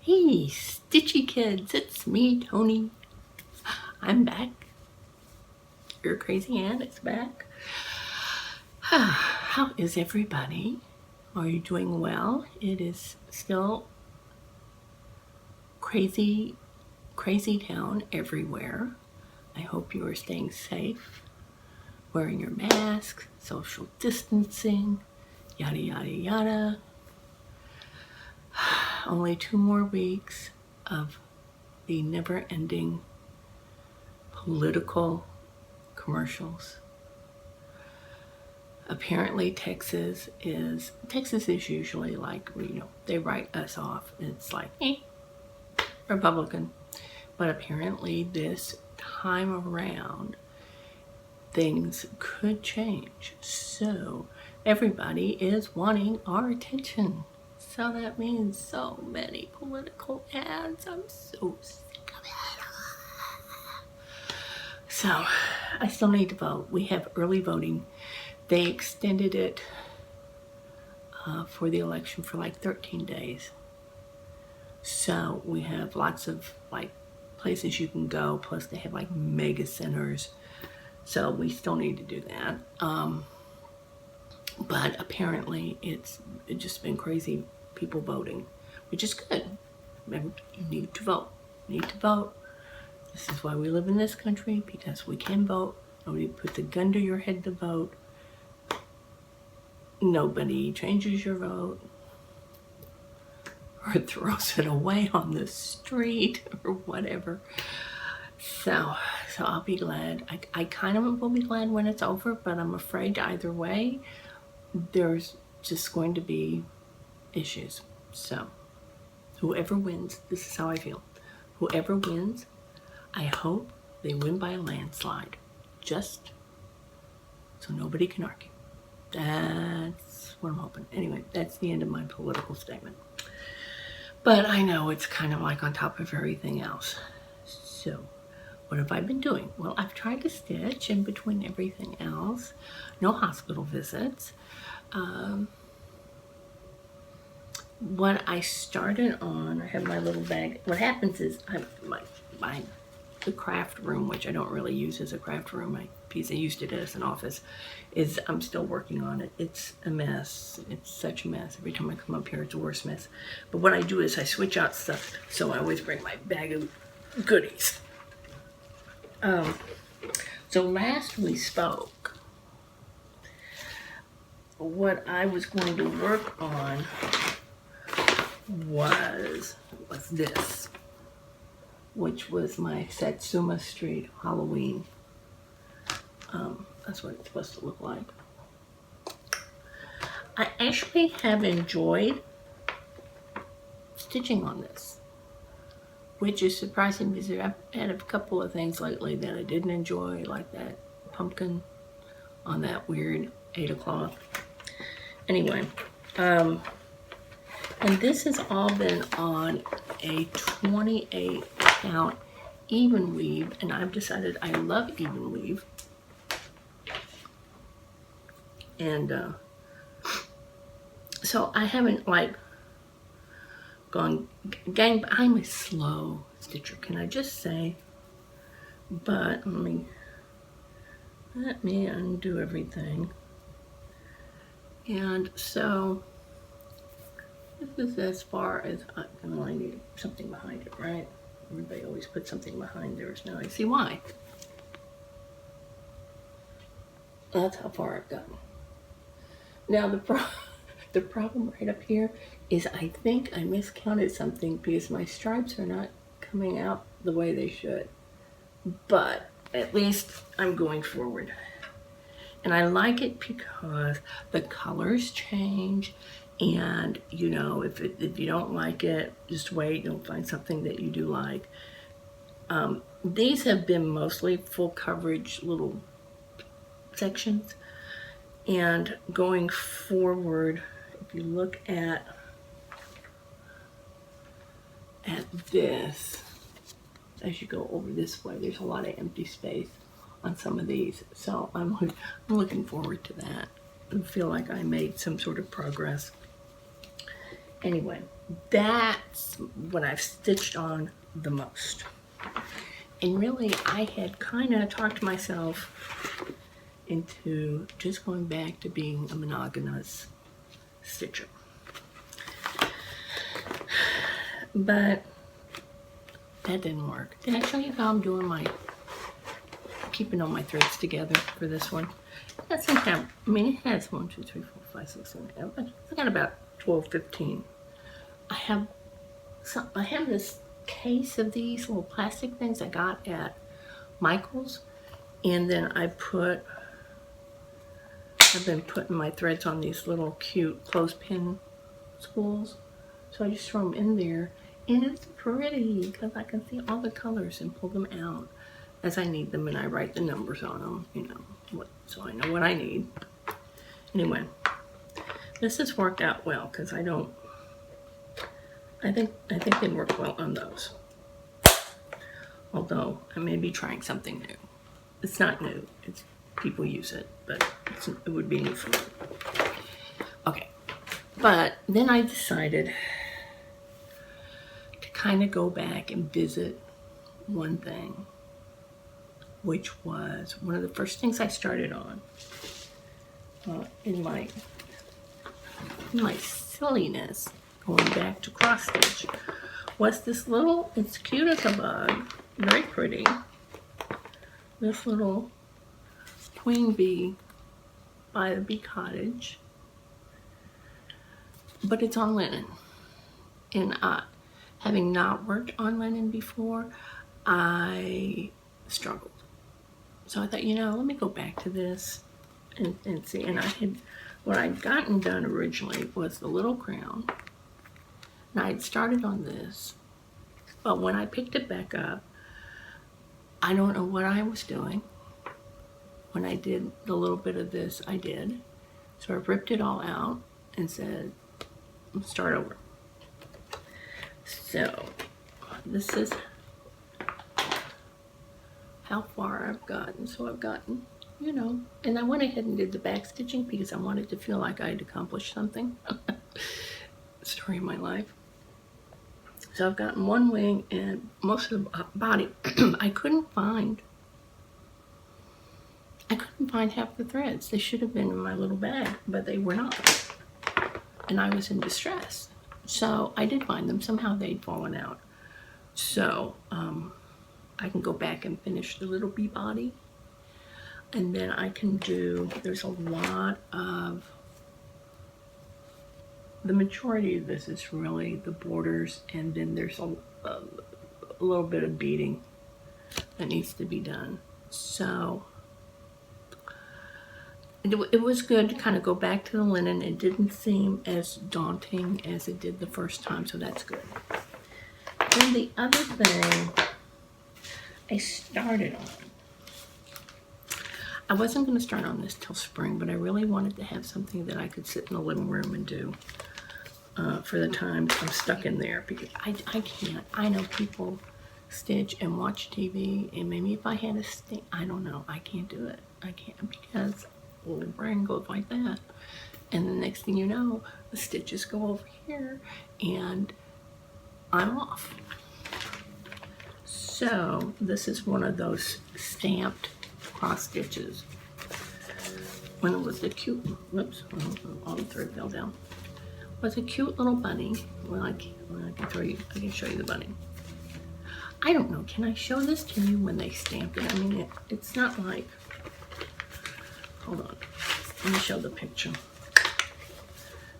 Hey, Stitchy kids, it's me, Tony. I'm back. Your crazy aunt is back. How is everybody? Are you doing well? It is still crazy town everywhere. I hope you are staying safe, wearing your mask, social distancing, yada, yada, yada. Only 2 more weeks of the never-ending political commercials. Apparently Texas is usually like, they write us off. It's like, Republican. But apparently this time around, things could change. So everybody is wanting our attention. So that means so many political ads. I'm so sick of it. So I still need to vote. We have early voting. They extended it for the election for like 13 days. So we have lots of like places you can go. Plus they have like mega centers. So we still need to do that. But apparently it's just been crazy people voting, which is good. Remember, you need to vote. This is why we live in this country, because we can vote. Nobody puts a gun to your head to vote. Nobody changes your vote or throws it away on the street or whatever. So I'll be glad. I kind of will be glad when it's over, but I'm afraid either way, there's just going to be issues. So whoever wins, this is how I feel. Whoever wins, I hope they win by a landslide, just so nobody can argue. That's what I'm hoping. Anyway, that's the end of my political statement. But I know it's kind of like on top of everything else. So what have I been doing? Well, I've tried to stitch in between everything else. No hospital visits. What I started on, I have my little bag. What happens is the craft room, which I don't really use as a craft room. I used it as an office. I'm still working on it. It's a mess. It's such a mess. Every time I come up here, it's a worse mess. But what I do is I switch out stuff. So I always bring my bag of goodies. So last we spoke, what I was going to work on was this, which was my Satsuma Street Halloween. That's what it's supposed to look like. I actually have enjoyed stitching on this, which is surprising because I've had a couple of things lately that I didn't enjoy, like that pumpkin on that weird 8 o'clock. Anyway, and this has all been on a 28 count even weave, and I've decided I love even weave. And so I haven't like gone gang. I'm a slow stitcher, can I just say? But let me undo everything. And so this is as far as I need something behind it, right? Everybody always puts something behind theirs. Now I see why. That's how far I've gotten. Now the problem right up here is I think I miscounted something because my stripes are not coming out the way they should. But at least I'm going forward. And I like it because the colors change, and if you don't like it, just wait, you'll find something that you do like. These have been mostly full coverage little sections, and going forward, if you look at this, as you go over this way, there's a lot of empty space on some of these. So I'm looking forward to that. I feel like I made some sort of progress. Anyway, that's what I've stitched on the most. And really, I had kind of talked myself into just going back to being a monogamous stitcher. But that didn't work. Did I show you how I'm doing keeping all my threads together for this one? It doesn't have, I mean, it has 1, 2, 3, 4, 5, 6, 7, 8. I've got about 12, 15. I have this case of these little plastic things I got at Michael's, and then I've been putting my threads on these little cute clothespin spools. So I just throw them in there, and it's pretty because I can see all the colors and pull them out as I need them, and I write the numbers on them, you know, so I know what I need. Anyway, this has worked out well because I think they work well on those. Although I may be trying something new. It's not new. It's people use it, but it would be new for me. Okay, but then I decided to kind of go back and visit one thing, which was one of the first things I started on in my silliness, going back to cross stitch, was this little, it's cute as a bug, very pretty, this little queen bee by the bee cottage, but it's on linen. And having not worked on linen before, I struggled. So I thought, you know, let me go back to this and see. And what I'd gotten done originally was the little crown. And I had started on this, but when I picked it back up, I don't know what I was doing. When I did the little bit of this, I did. So I ripped it all out and said, let's start over. So this is how far I've gotten. So I've gotten, you know, and I went ahead and did the back stitching because I wanted to feel like I had accomplished something. Story of my life. So I've gotten one wing and most of the body. I couldn't find half the threads. They should have been in my little bag, but they were not. And I was in distress. So I did find them. Somehow they'd fallen out. So I can go back and finish the little bee body. And then I can do, there's a lot of, the majority of this is really the borders, and then there's a little bit of beading that needs to be done. So it was good to kind of go back to the linen. It didn't seem as daunting as it did the first time, so that's good. Then the other thing I started on, I wasn't going to start on this till spring, but I really wanted to have something that I could sit in the living room and do for the times I'm stuck in there, because I can't. I know people stitch and watch TV, and maybe if I had a stick, I don't know, I can't do it. I can't, because the brain goes like that, and the next thing you know, the stitches go over here and I'm off. So this is one of those stamped cross stitches. When it was a cute, whoops, all the thread fell down. It was a cute little bunny. Well, I can show you the bunny. I don't know, can I show this to you when they stamped it? I mean, it's not like, hold on, let me show the picture.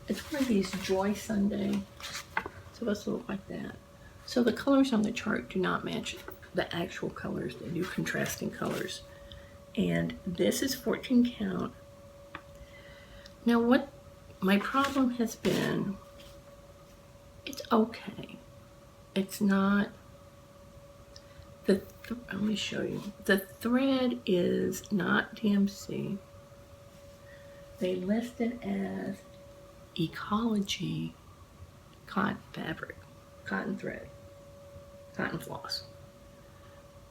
It's one of these Joy Sunday. It's supposed to look like that. So the colors on the chart do not match the actual colors. They do contrasting colors. And this is 14 count. Now what my problem has been, it's okay. It's not, let me show you. The thread is not DMC. They list it as Ecology cotton fabric, cotton thread, cotton floss.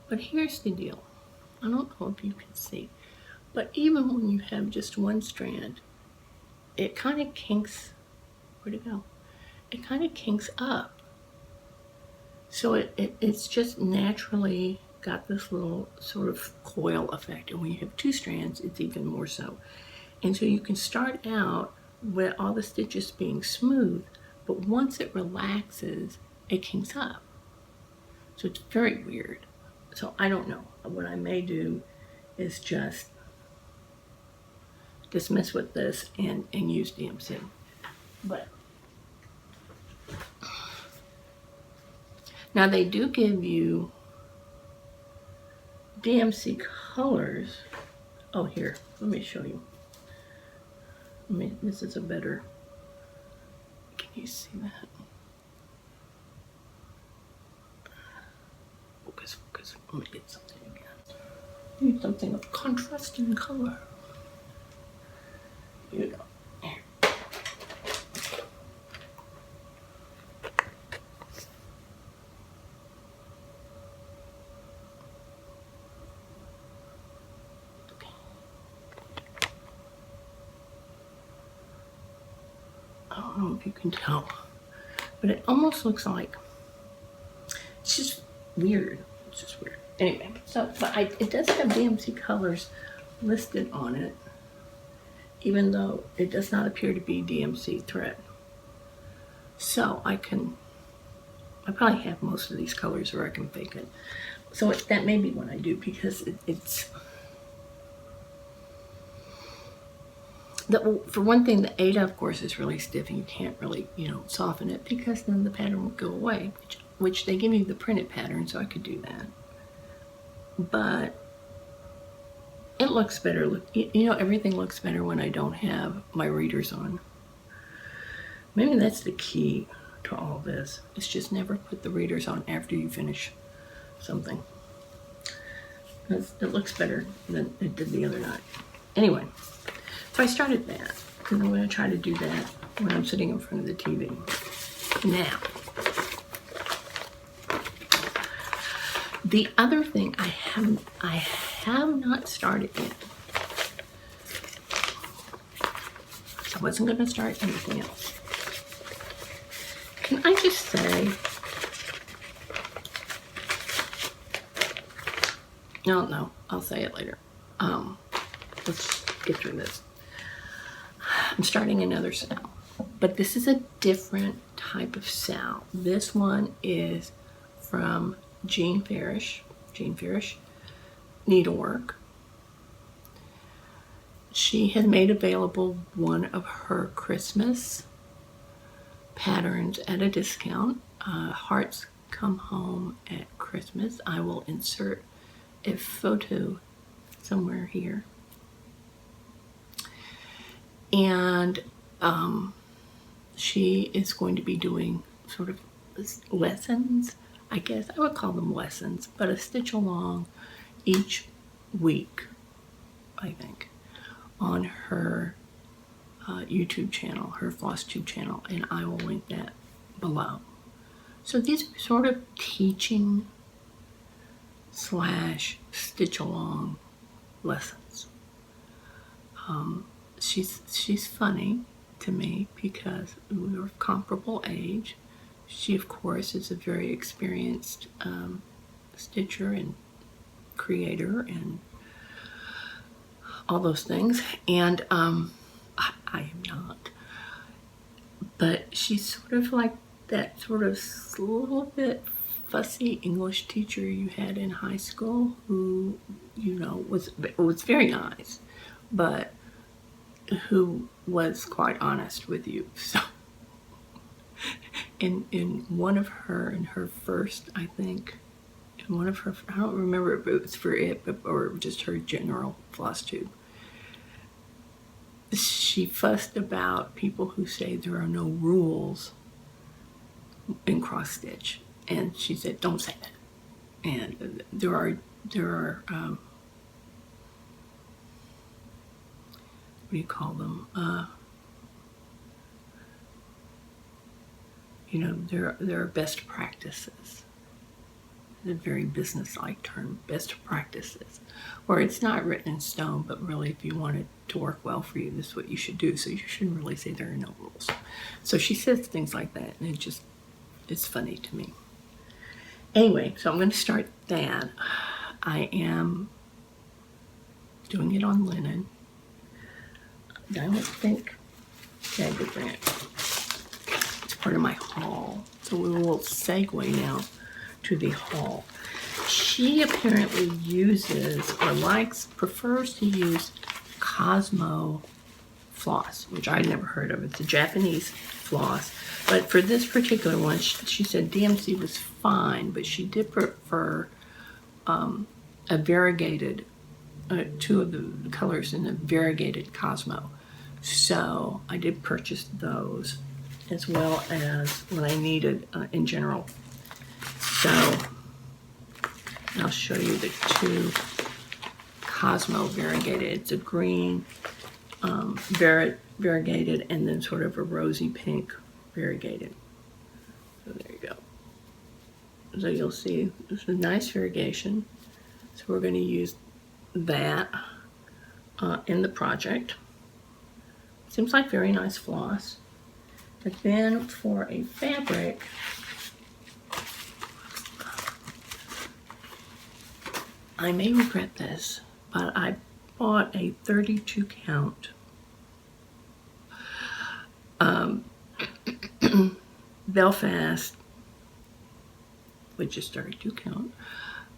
But here's the deal. I don't know if you can see, but even when you have just one strand, it kind of kinks, where'd it go? it kind of kinks up. So it's just naturally got this little sort of coil effect. And when you have 2 strands, it's even more so. And so you can start out with all the stitches being smooth, but once it relaxes, it kinks up. So it's very weird. So I don't know. What I may do is just dismiss with this and use DMC. But now they do give you DMC colors. Oh, here, let me show you. This is a better, can you see that? Focus, focus. Let me get something again. Need something of contrasting color. You know. I don't know if you can tell, but it almost looks like, it's just weird. It's just weird. Anyway, so, but it does have DMC colors listed on it, even though it does not appear to be DMC thread. So I probably have most of these colors, or I can fake it. So that may be what I do, because it's, for one thing, the Ada, of course, is really stiff, and you can't really, soften it, because then the pattern would go away, which they give you the printed pattern, so I could do that. But it looks better. Everything looks better when I don't have my readers on. Maybe that's the key to all this. It's just never put the readers on after you finish something. Because it looks better than it did the other night. Anyway, so I started that, because I'm going to try to do that when I'm sitting in front of the TV. Now, the other thing I have not started yet. So I wasn't going to start anything else. Can I just say, no, I'll say it later. Let's get through this. I'm starting another sale, but this is a different type of sale. This one is from Jean Farish Needlework. She had made available one of her Christmas patterns at a discount. Hearts Come Home at Christmas. I will insert a photo somewhere here. And she is going to be doing sort of lessons, I guess. I would call them lessons, but a stitch along each week, I think, on her YouTube channel, her FlossTube channel, and I will link that below. So these are sort of teaching / stitch along lessons. She's funny to me because we're of comparable age. She, of course, is a very experienced stitcher and creator and all those things, and I am not. But she's sort of like that sort of little bit fussy English teacher you had in high school who, was very nice, but who was quite honest with you. So in one of her, in her first, I think, in one of her, I don't remember if it was for it, or just her general FlossTube, she fussed about people who say there are no rules in cross stitch, and she said, don't say that. And there are what do you call them? There are best practices. the very business-like term, best practices, where it's not written in stone, but really if you want it to work well for you, this is what you should do. So you shouldn't really say there are no rules. So she says things like that, and it's funny to me. Anyway, so I'm going to start that. I am doing it on linen. I don't think, okay, I did bring it. It's part of my haul. So we will segue now to the haul. She apparently uses or prefers to use Cosmo floss, which I'd never heard of. It's a Japanese floss. But for this particular one, she said DMC was fine, but she did prefer a variegated, two of the colors in the variegated Cosmo. So I did purchase those as well as what I needed in general. So I'll show you the two Cosmo variegated. It's a green variegated and then sort of a rosy pink variegated. So there you go. So you'll see this is a nice variegation. So we're going to use that in the project. Seems like very nice floss. But then for a fabric, I may regret this, but I bought a 32 count Belfast, which is 32 count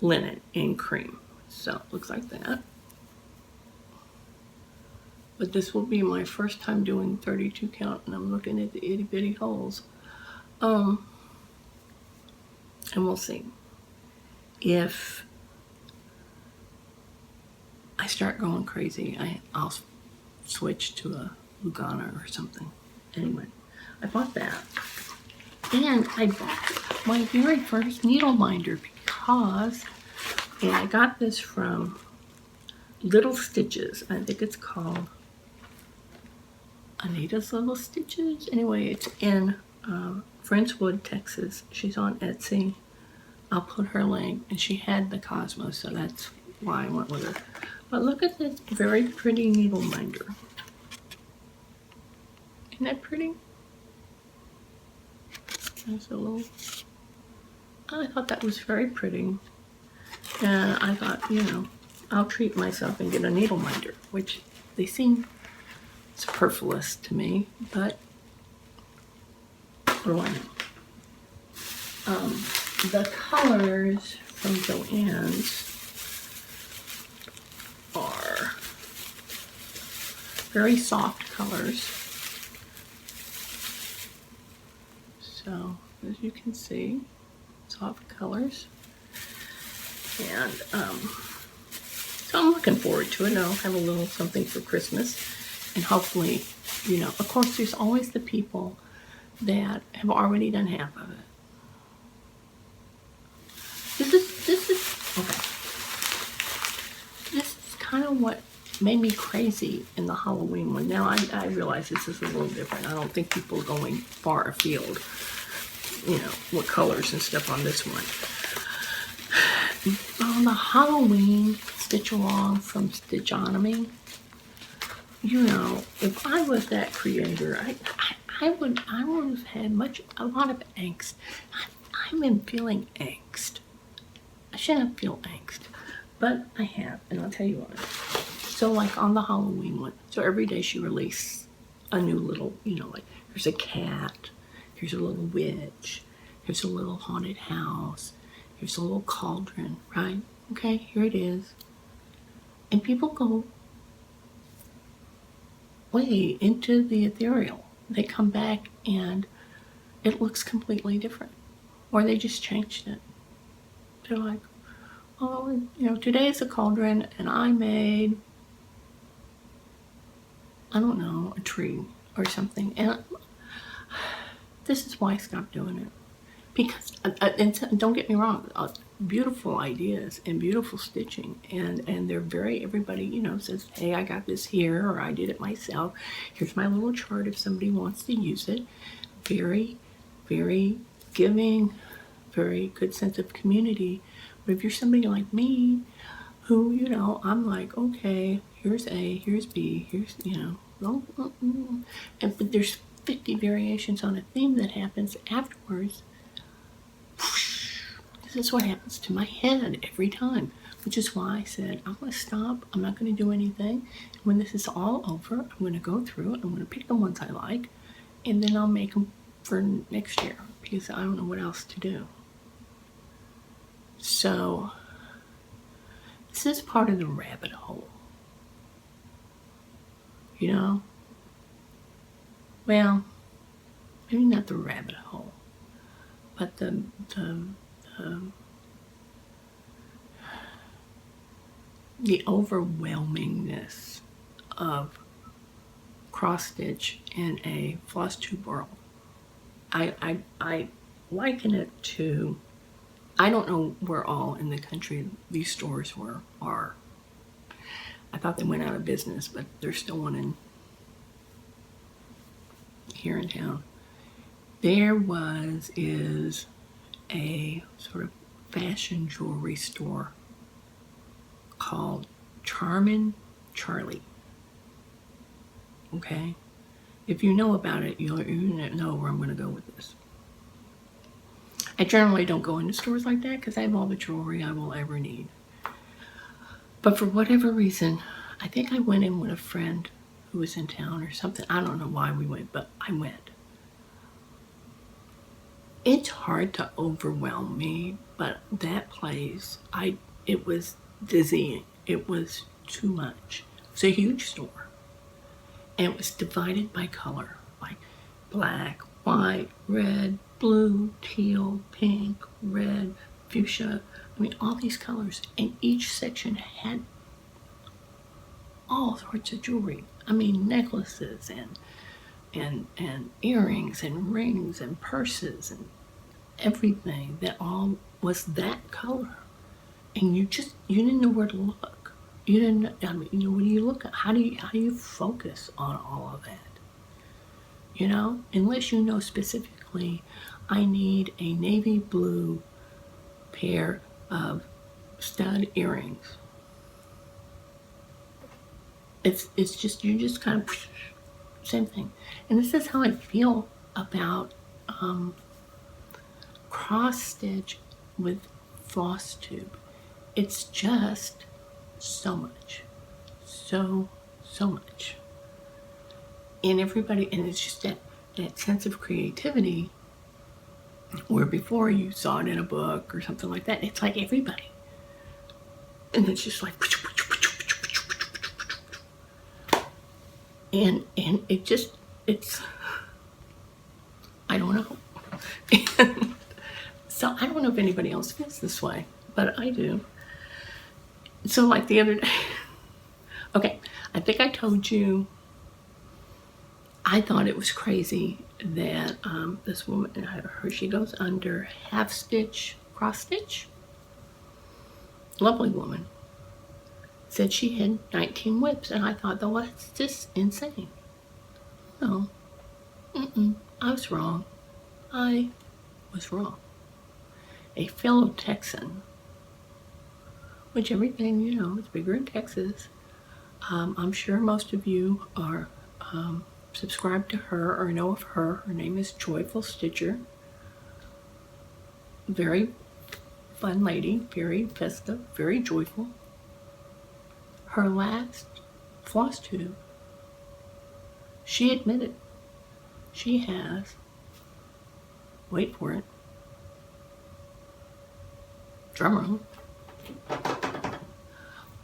linen in cream. So it looks like that. But this will be my first time doing 32 count, and I'm looking at the itty bitty holes. And we'll see if I start going crazy. I'll switch to a Lugana or something. Anyway, I bought that. And I bought my very first needle minder because, and I got this from Little Stitches. I think it's called Anita's Little Stitches. Anyway, it's in Frenchwood, Texas. She's on Etsy. I'll put her link. And she had the Cosmo, so that's why I went with her. But look at this very pretty needle minder. Isn't that pretty? There's a little... I thought that was very pretty. And I thought, you know, I'll treat myself and get a needle minder, which they seem superfluous to me, but what do I know? The colors from Joann's are very soft colors. So, as you can see, soft colors. And so I'm looking forward to it. I'll have a little something for Christmas. And hopefully, you know, of course, there's always the people that have already done half of it. This is, okay. This is kind of what made me crazy in the Halloween one. Now, I realize this is a little different. I don't think people are going far afield, you know, what colors and stuff on this one. On the Halloween stitch along from Stitchonomy, you know, if I was that creator, I would have had a lot of angst. I've been feeling angst. I shouldn't feel angst, but I have, and I'll tell you why. So like on the Halloween one, so every day she released a new little, you know, like here's a cat, here's a little witch, here's a little haunted house, here's a little cauldron, right? Okay, here it is. And people go way into the ethereal. They come back and it looks completely different. Or they just changed it. They're like, oh, you know, today is a cauldron and I made, I don't know, a tree or something. And this is why I stopped doing it. Because, and don't get me wrong, beautiful ideas and beautiful stitching, and they're very, everybody, you know, says, hey, I got this here, or I did it myself. Here's my little chart if somebody wants to use it. Very, very giving, very good sense of community. But if you're somebody like me, who, you know, I'm like, okay, here's A, here's B, here's, you know, and but there's 50 variations on a theme that happens afterwards. This is what happens to my head every time, which is why I said, I'm going to stop. I'm not going to do anything. When this is all over, I'm going to go through it. I'm going to pick the ones I like, and then I'll make them for next year because I don't know what else to do. So this is part of the rabbit hole, you know? Well, maybe not the rabbit hole, but the overwhelmingness of cross stitch in a FlossTube world. I liken it to, I don't know where all in the country these stores are. I thought they went out of business, but there's still one here in town. There is a sort of fashion jewelry store called Charmin Charlie. Okay? If you know about it, you know where I'm going to go with this. I generally don't go into stores like that because I have all the jewelry I will ever need. But for whatever reason, I think I went in with a friend who was in town or something. I don't know why we went, but I went. It's hard to overwhelm me, but that place, it was dizzying. It was too much. It's a huge store. And it was divided by color, like black, white, red, blue, teal, pink, red, fuchsia. I mean, all these colors. And each section had all sorts of jewelry. I mean, necklaces and earrings and rings and purses and everything that all was that color. And you didn't know where to look. You didn't, I mean, you know, when you look at, how do you focus on all of that? You know, unless you know specifically, I need a navy blue pair of stud earrings. It's just, you just kind of, same thing. And this is how I feel about cross stitch with FlossTube. It's just so much, so much. And everybody, and it's just that sense of creativity where before you saw it in a book or something like that, it's like everybody. And it's just like, and it's, I don't know. So I don't know if anybody else feels this way, but I do. So like the other day, okay, I think I told you, I thought it was crazy that this woman, she goes under half stitch, cross stitch. Lovely woman. Said she had 19 whips, and I thought, though, that's just insane. No, I was wrong. I was wrong. A fellow Texan, which everything, you know, is bigger in Texas. I'm sure most of you are subscribed to her or know of her. Her name is Joyful Sticher. Very fun lady, very festive, very joyful. Her last FlossTube, she admitted she has, wait for it, drum roll,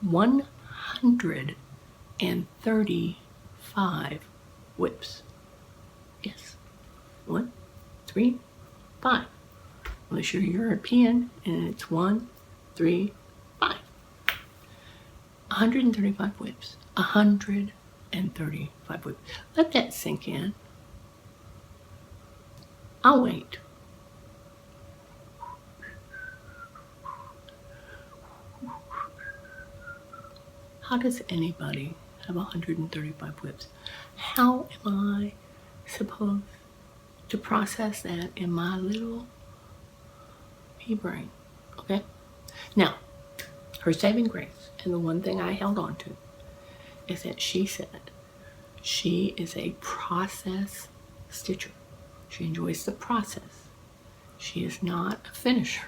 135 whips. Yes, 1, 3, 5. Unless you're European, and it's 1, 3, 5. 135 whips. 135 whips. Let that sink in. I'll wait. How does anybody have 135 whips? How am I supposed to process that in my little pea brain. Okay? Now, her saving grace, and the one thing I held on to, is that she said she is a process stitcher. She enjoys the process. She is not a finisher,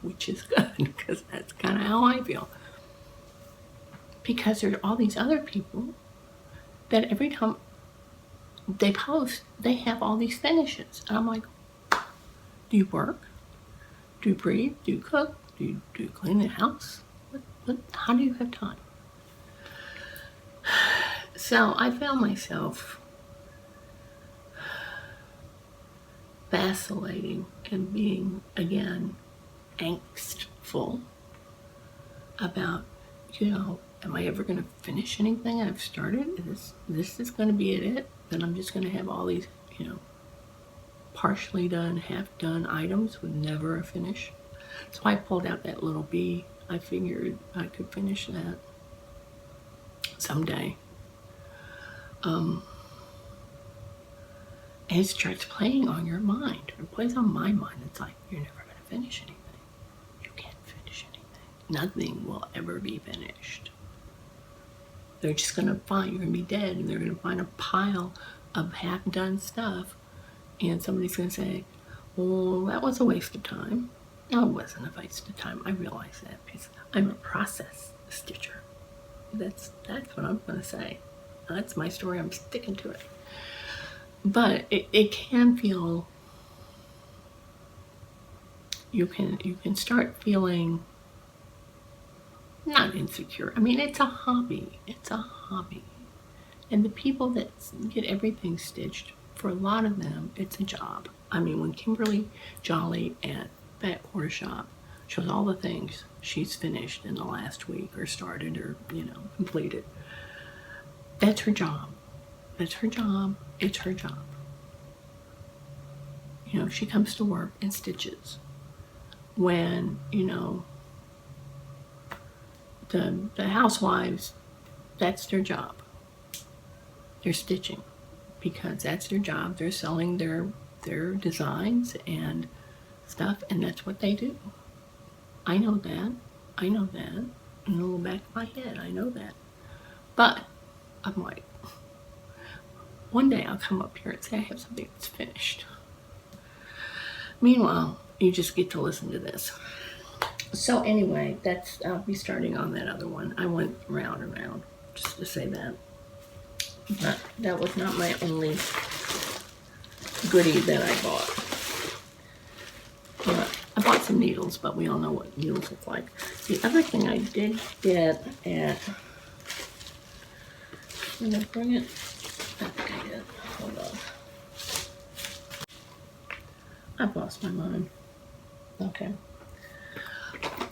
which is good because that's kind of how I feel. Because there's all these other people that every time they post, they have all these finishes. And I'm like, do you work? Do you breathe? Do you cook? Do you clean the house? How do you have time? So I found myself vacillating and being, again, angstful about, am I ever going to finish anything I've started? This is going to be it? Then I'm just going to have all these, partially done, half done items with never a finish. So I pulled out that little bee. I figured I could finish that someday. And it starts playing on your mind. It plays on my mind. It's like, you're never going to finish anything. You can't finish anything. Nothing will ever be finished. They're just going to find, you're going to be dead, and they're going to find a pile of half-done stuff, and somebody's going to say, well, that was a waste of time. No, it wasn't a waste of time. I realize that because I'm a process stitcher. That's what I'm going to say. That's my story. I'm sticking to it. But it can feel, you can start feeling not insecure. I mean, it's a hobby. It's a hobby. And the people that get everything stitched, for a lot of them, it's a job. I mean, when Kimberly Jolly at Fat Quarter Shop shows all the things she's finished in the last week or started or, completed, that's her job. That's her job. It's her job. She comes to work and stitches. When, the housewives, that's their job. They're stitching because that's their job. They're selling their designs and stuff, and that's what they do. I know that. In a little back of my head, I know that. But I'm like, one day I'll come up here and say I have something that's finished. Meanwhile, you just get to listen to this. So anyway, I'll be starting on that other one. I went round and round, just to say that. But that was not my only goodie that I bought. But I bought some needles, but we all know what needles look like. The other thing I did get at, did I bring it? I think I did. Hold on. I've lost my mind. Okay.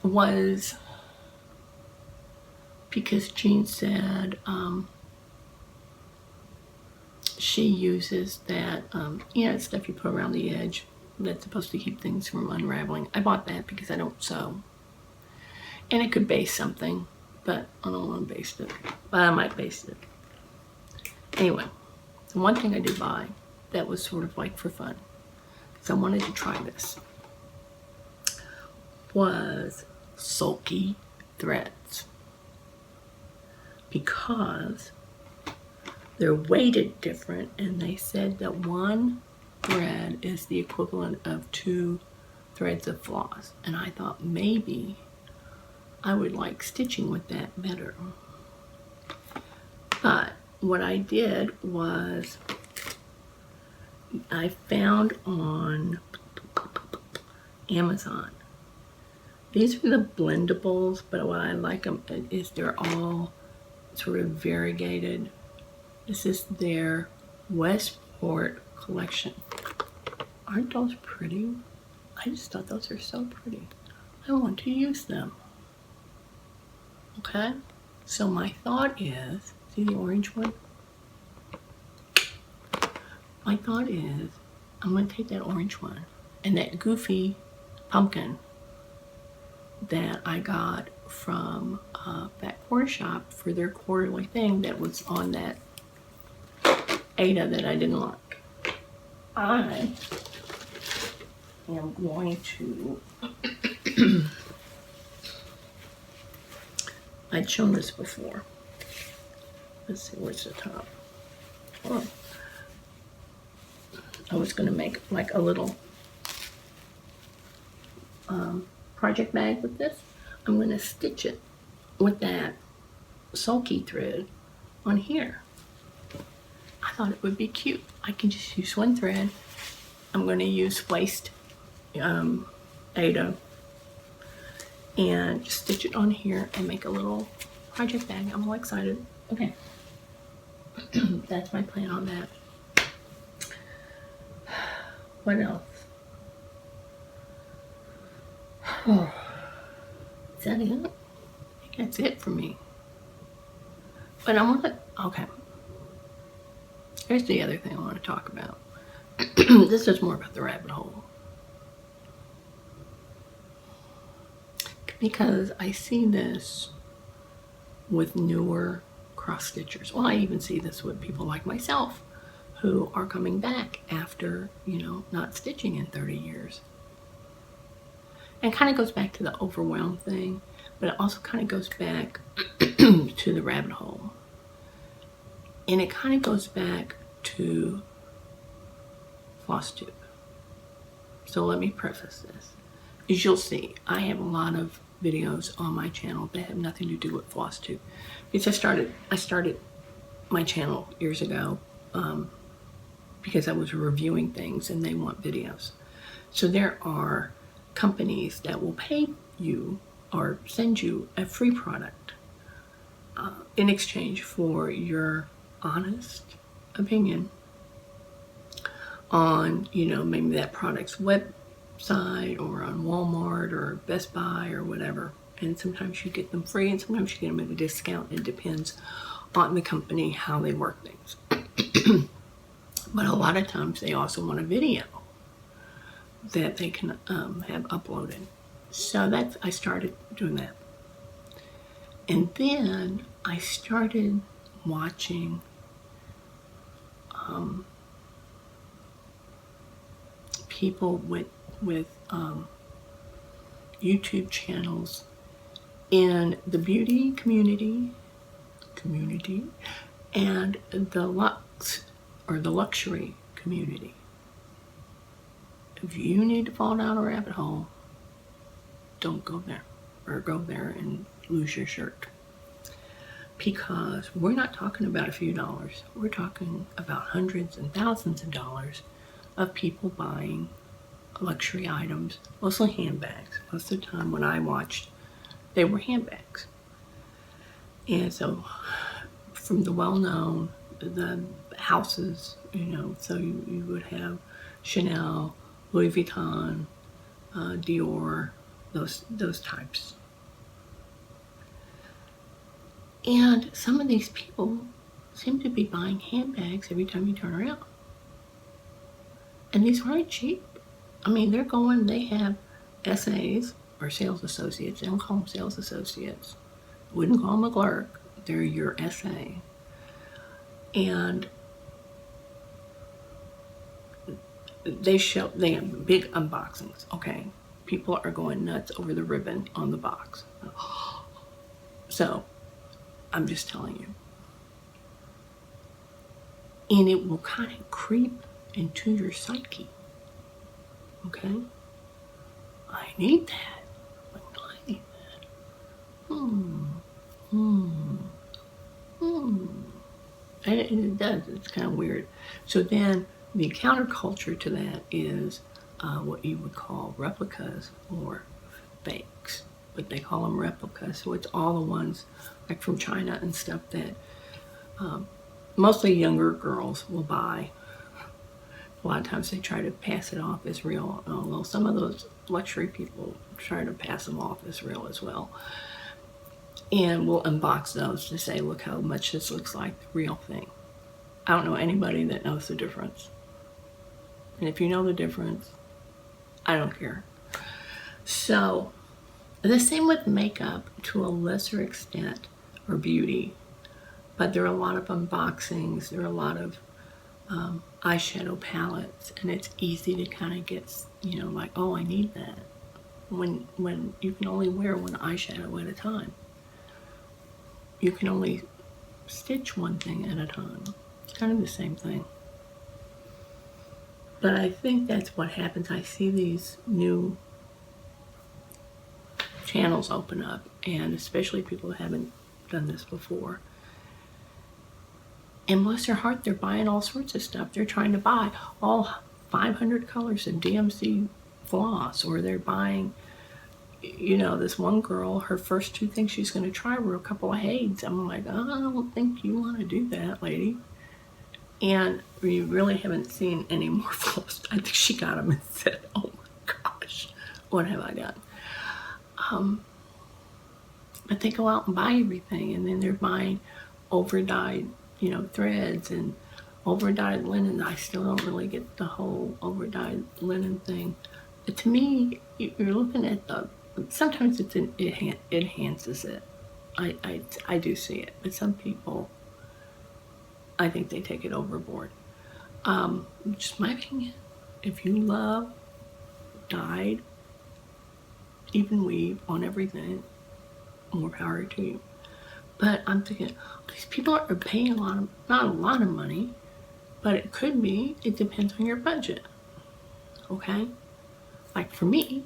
Was because Jean said she uses that, stuff you put around the edge that's supposed to keep things from unraveling. I bought that because I don't sew. And it could base something, but I don't want to baste it. But I might baste it. Anyway, the one thing I did buy that was sort of like for fun, because I wanted to try this, was Selfie Threads. Because they're weighted different, and they said that one thread is the equivalent of 2 threads of floss. And I thought maybe I would like stitching with that better. But what I did was I found on Amazon. These are the Blendables, but what I like them is they're all sort of variegated. This is their Westport collection. Aren't those pretty? I just thought those are so pretty. I want to use them. Okay? So my thought is, see the orange one? My thought is, I'm going to take that orange one and that goofy pumpkin that I got from Fat Quarter Shop for their quarterly thing that was on that Ada that I didn't like. I am going to, I'd shown this before. Let's see, where's the top? Oh. I was going to make like a little project bag with this. I'm going to stitch it with that sulky thread on here. I thought it would be cute. I can just use one thread. I'm going to use waist Ada and just stitch it on here and make a little project bag. I'm all excited. Okay. That's my plan on that. What else? Oh, is that it? I think that's it for me. But I want to, okay. Here's the other thing I want to talk about. This is more about the rabbit hole. Because I see this with newer cross stitchers. Well, I even see this with people like myself who are coming back after, you know, not stitching in 30 years. And it kind of goes back to the overwhelm thing, but it also kind of goes back to the rabbit hole. And it kind of goes back to FlossTube. So let me preface this. As you'll see, I have a lot of videos on my channel that have nothing to do with FlossTube. Because I started my channel years ago because I was reviewing things and they want videos. So there are companies that will pay you or send you a free product in exchange for your honest opinion on, you know, maybe that product's website or on Walmart or Best Buy or whatever. And sometimes you get them free and sometimes you get them at a discount. It depends on the company, how they work things. But a lot of times they also want a video that they can have uploaded. So that's, I started doing that. And then I started watching people with YouTube channels in the beauty community and the luxury community. If you need to fall down a rabbit hole, don't go there, or go there and lose your shirt. Because we're not talking about a few dollars. We're talking about hundreds and thousands of dollars of people buying luxury items, mostly handbags. Most of the time when I watched, they were handbags. And so from the well-known, the houses, you know, so you would have Chanel, Louis Vuitton, Dior, those types. And some of these people seem to be buying handbags every time you turn around. And these aren't cheap. I mean, they have SAs, or sales associates. They don't call them sales associates. Wouldn't call them a clerk. They're your SA. And they have big unboxings, okay? People are going nuts over the ribbon on the box. So, I'm just telling you. And it will kind of creep into your psyche, okay? I need that. I need that. And it does. It's kind of weird. So then the counterculture to that is what you would call replicas or fakes. But they call them replicas. So it's all the ones like from China and stuff that mostly younger girls will buy. A lot of times they try to pass it off as real, although some of those luxury people try to pass them off as real as well. And we'll unbox those to say, look how much this looks like the real thing. I don't know anybody that knows the difference. And if you know the difference, I don't care. So, the same with makeup to a lesser extent, or beauty. But there are a lot of unboxings, there are a lot of eyeshadow palettes, and it's easy to kind of get, you know, like, oh, I need that. When you can only wear one eyeshadow at a time. You can only stitch one thing at a time. It's kind of the same thing. But I think that's what happens. I see these new channels open up, and especially people who haven't done this before. And bless their heart, they're buying all sorts of stuff. They're trying to buy all 500 colors of DMC floss, or they're buying, you know, this one girl, her first 2 things she's going to try were a couple of Hades. I'm like, oh, I don't think you want to do that, lady. And we really haven't seen any more floss. I think she got them and said, oh my gosh, what have I done? But they go out and buy everything, and then they're buying over-dyed, you know, threads and over-dyed linen. I still don't really get the whole over-dyed linen thing. But to me, you're looking at the, sometimes it enhances it. I do see it, but some people, I think they take it overboard. Just my opinion. If you love dyed, even weave on everything, more power to you. But I'm thinking, these people are paying a lot of, not a lot of money, but it could be, it depends on your budget, okay? Like for me,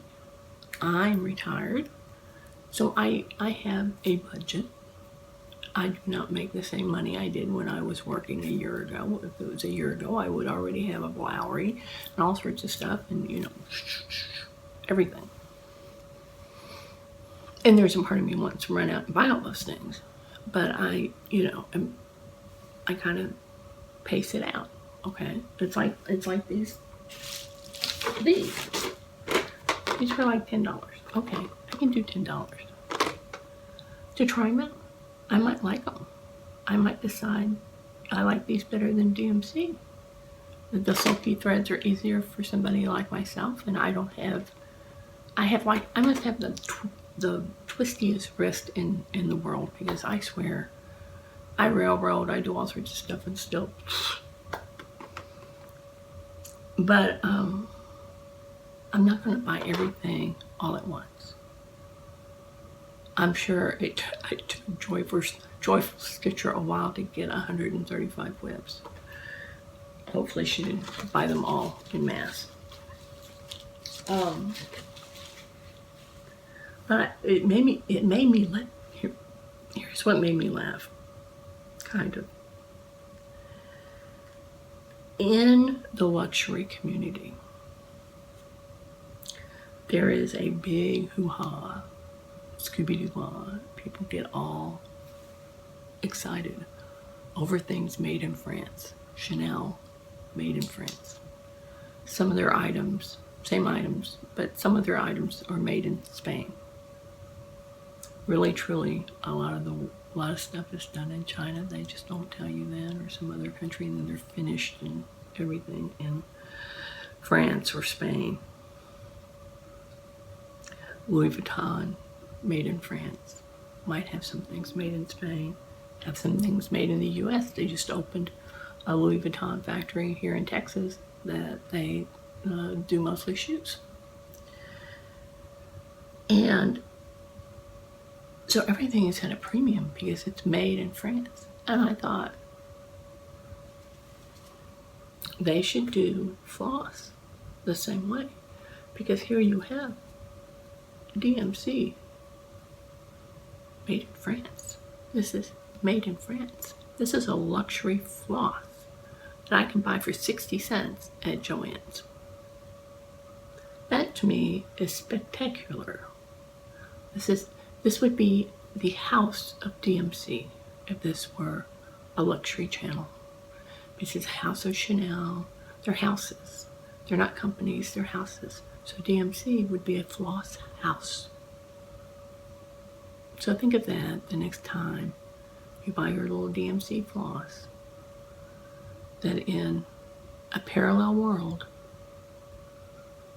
I'm retired, so I have a budget. I do not make the same money I did when I was working a year ago. If it was a year ago, I would already have a Lowry and all sorts of stuff, and you know, everything. And there's a part of me wants to run out and buy all those things. But I, you know, I kind of pace it out, okay? It's like these were like $10. Okay, I can do $10 to try them out. I might like them. I might decide I like these better than DMC. The Selfie Threads are easier for somebody like myself, and I must have the twistiest wrist in the world, because I swear, I railroad, I do all sorts of stuff and still. But I'm not going to buy everything all at once. I'm sure it took Joyful Stitcher a while to get 135 whips. Hopefully she didn't buy them all in mass. But it made me laugh. Here's what made me laugh, kind of. In the luxury community, there is a big hoo-ha, Scooby-Doo-ha. People get all excited over things made in France. Chanel, made in France. Some of their items, same items, but some of their items are made in Spain. Really, truly, a lot of stuff is done in China. They just don't tell you that, or some other country, and then they're finished and everything in France or Spain. Louis Vuitton, made in France. Might have some things made in Spain. Have some things made in the U.S. They just opened a Louis Vuitton factory here in Texas that they do mostly shoes. And so everything is at a premium because it's made in France. And I thought they should do floss the same way, because here you have DMC, made in France. This is made in France. This is a luxury floss that I can buy for 60 cents at Joann's. That to me is spectacular. This would be the house of DMC if this were a luxury channel. This is House of Chanel. They're houses. They're not companies, they're houses. So DMC would be a floss house. So think of that the next time you buy your little DMC floss, that in a parallel world,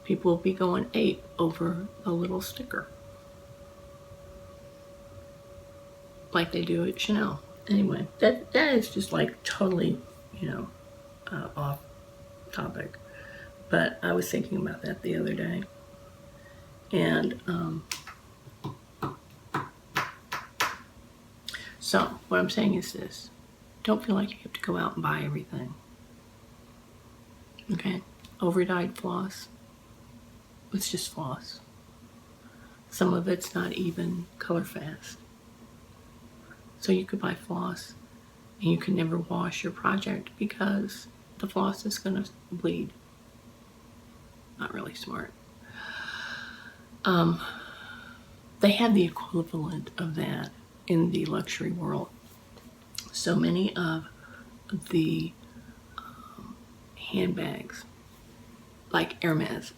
people will be going ape over a little sticker, like they do at Chanel. Anyway, that is just like totally, you know, off topic, but I was thinking about that the other day. And so what I'm saying is this: don't feel like you have to go out and buy everything. Okay? Overdyed floss, it's just floss. Some of it's not even color fast. So you could buy floss and you can never wash your project because the floss is going to bleed. Not really smart. They have the equivalent of that in the luxury world. So many of the handbags, like Hermes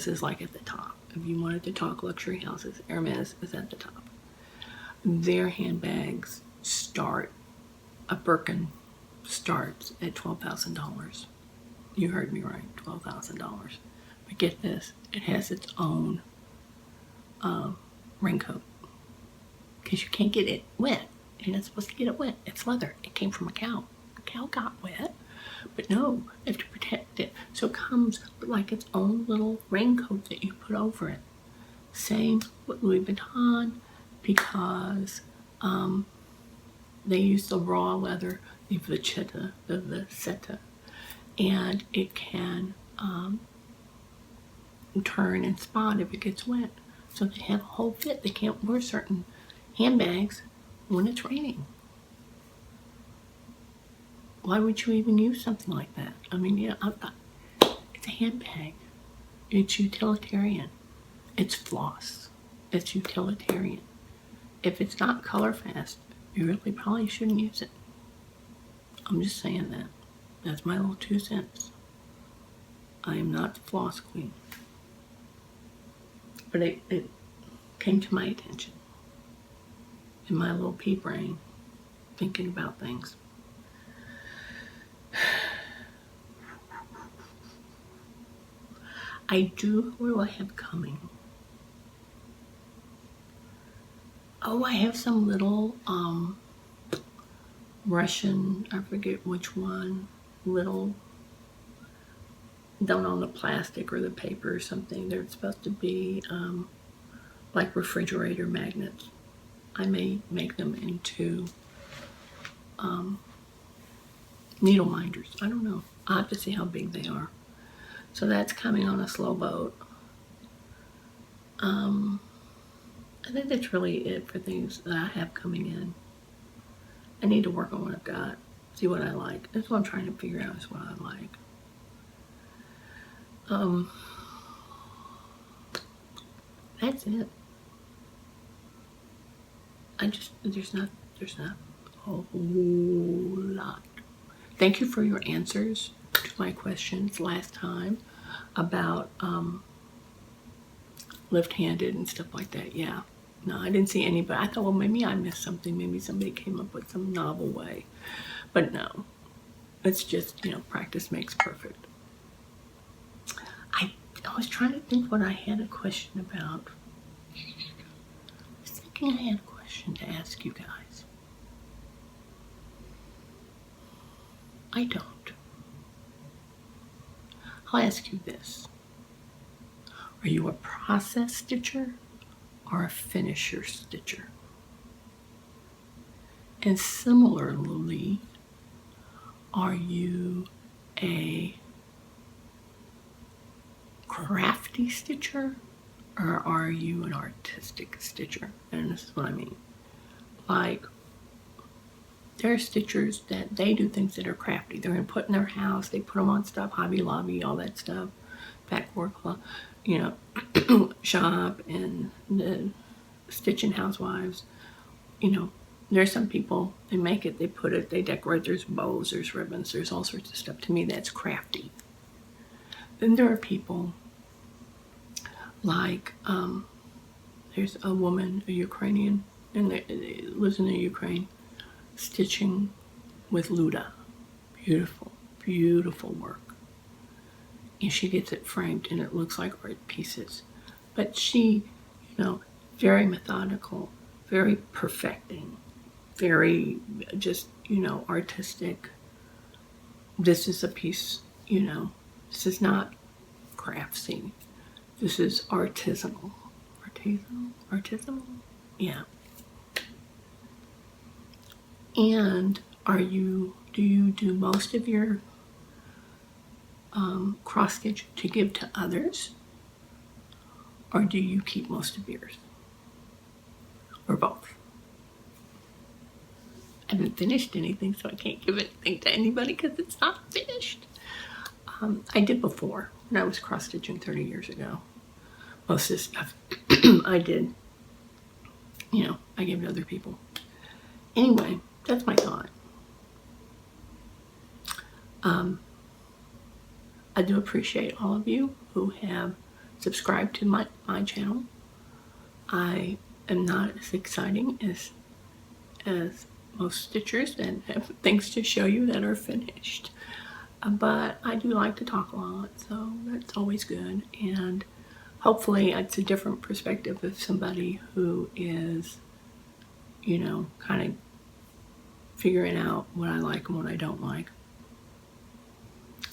is like at the top. If you wanted to talk luxury houses, Hermes is at the top. Their handbags start, a Birkin starts at $12,000. You heard me right, $12,000. But get this, it has its own raincoat, because you can't get it wet. You're not supposed to get it wet. It's leather. It came from a cow. The cow got wet, but no, you have to protect it. So it comes with like its own little raincoat that you put over it. Same with Louis Vuitton, because they use the raw leather, the vachetta, and it can turn and spot if it gets wet. So they have a whole fit. They can't wear certain handbags when it's raining. Why would you even use something like that? I mean, yeah, it's a handbag. It's utilitarian. It's floss. It's utilitarian. If it's not color fast, you really probably shouldn't use it. I'm just saying that. That's my little 2 cents. I am not the floss queen. But it came to my attention in my little pea brain, thinking about things. What do I have coming? Oh, I have some little Russian, I forget which one, little, don't own the plastic or the paper or something. They're supposed to be like refrigerator magnets. I may make them into needle minders. I don't know. I'll have to see how big they are. So that's coming on a slow boat. I think that's really it for things that I have coming in. I need to work on what I've got, see what I like. That's what I'm trying to figure out, is what I like. That's it. There's not a whole lot. Thank you for your answers to my questions last time about left-handed and stuff like that. Yeah. No, I didn't see anybody. I thought, well, maybe I missed something. Maybe somebody came up with some novel way. But no. It's just, practice makes perfect. I was trying to think what I had a question about. I was thinking I had a question to ask you guys. I don't. I'll ask you this. Are you a process stitcher or a finisher stitcher? And similarly, are you a crafty stitcher or are you an artistic stitcher? And this is what I mean. Like, there are stitchers that they do things that are crafty. They're going to put in their house, they put them on stuff, Hobby Lobby, all that stuff, Backboard Club, shop, and the Stitching Housewives. There's some people, they make it, they put it, they decorate, there's bows, there's ribbons, there's all sorts of stuff. To me, that's crafty. Then there are people like, there's a woman, a Ukrainian, and lives in the Ukraine, stitching with Luda. Beautiful, beautiful work. And she gets it framed and it looks like art pieces. But she, very methodical, very perfecting, very just, artistic this is a piece, you know, this is not craftsy. This is artisanal. Artisanal? Yeah. And do you do most of your cross stitch to give to others? Or do you keep most of yours? Or both? I haven't finished anything, so I can't give anything to anybody because it's not finished. I did before, when I was cross stitching 30 years ago. Most of this stuff I did, you know, I gave to other people. Anyway, that's my thought. I do appreciate all of you who have subscribed to my channel. I am not as exciting as most stitchers and have things to show you that are finished. But I do like to talk a lot, so that's always good. And hopefully it's a different perspective of somebody who is, you know, kind of figuring out what I like and what I don't like.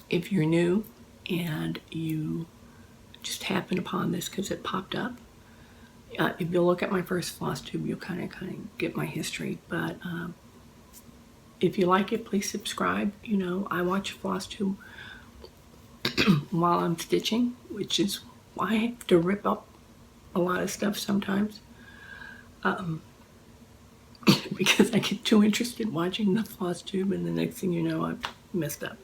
If you're new and you just happen upon this because it popped up, if you look at my first FlossTube, you'll kind of get my history. But if you like it, please subscribe. You know, I watch FlossTube while I'm stitching, which is why I have to rip up a lot of stuff sometimes. Because I get too interested watching the FlossTube, and the next thing you know, I've messed up.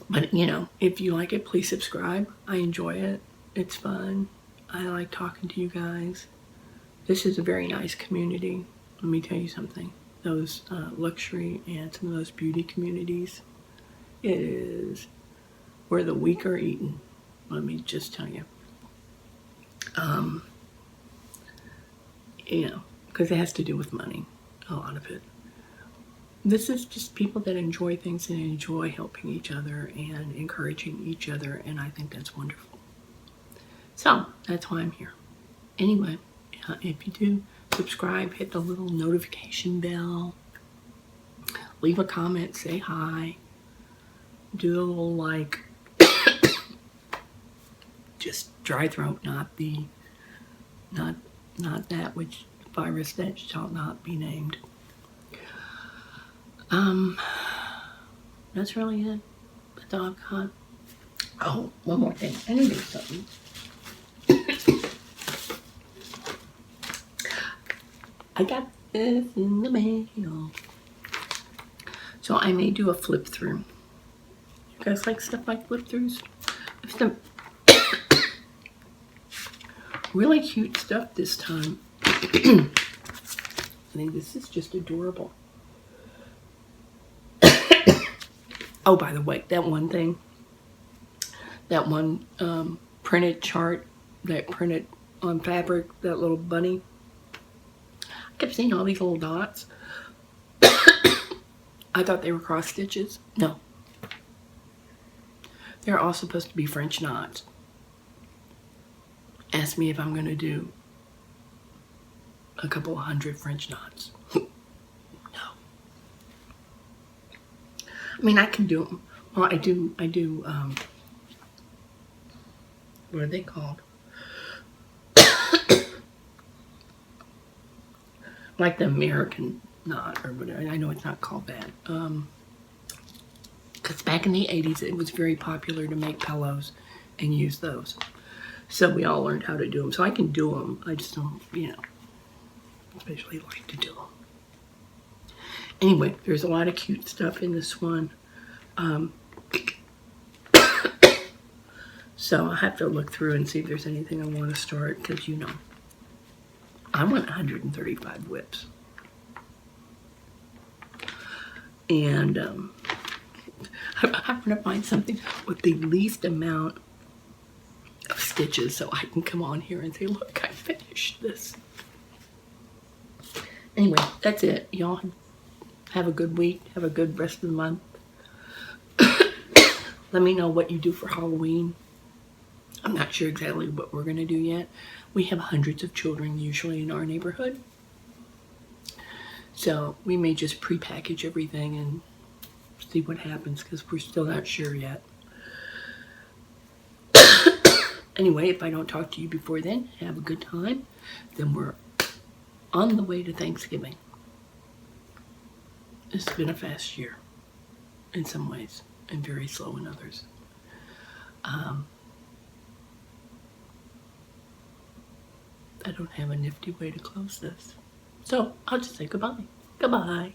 But, you know, if you like it, please subscribe. I enjoy it. It's fun. I like talking to you guys. This is a very nice community. Let me tell you something. Those luxury and some of those beauty communities, it is where the weak are eaten. Let me just tell you. You know, because it has to do with money, a lot of it. This is just people that enjoy things and enjoy helping each other and encouraging each other, and I think that's wonderful. So, that's why I'm here. Anyway, if you do subscribe, hit the little notification bell, leave a comment, say hi, do a little like, just dry throat, not that which virus that shall not be named. That's really it. That's all I've got. Oh, one more thing. I need to do something. I got this in the mail. So I may do a flip through. You guys like stuff like flip throughs? There's some really cute stuff this time. I think this is just adorable. Oh, by the way, that one thing, that one printed chart that printed on fabric, that little bunny, I kept seeing all these little dots. I thought they were cross stitches. No. They're all supposed to be French knots. Ask me if I'm going to do a couple 100 French knots. I mean, I can do them. Well, I do, what are they called? Like the American knot or whatever. I know it's not called that. Because back in the 80s, it was very popular to make pillows and use those. So we all learned how to do them. So I can do them. I just don't, you know, especially like to do them. Anyway, there's a lot of cute stuff in this one. So I have to look through and see if there's anything I want to start, because, you know, I want 135 whips. And I want to find something with the least amount of stitches so I can come on here and say, look, I finished this. Anyway, that's it. Y'all have a good week. Have a good rest of the month. Let me know what you do for Halloween. I'm not sure exactly what we're going to do yet. We have hundreds of children usually in our neighborhood. So we may just pre-package everything and see what happens, because we're still not sure yet. Anyway, if I don't talk to you before then, have a good time. Then we're on the way to Thanksgiving. It's been a fast year in some ways and very slow in others. I don't have a nifty way to close this. So I'll just say goodbye. Goodbye.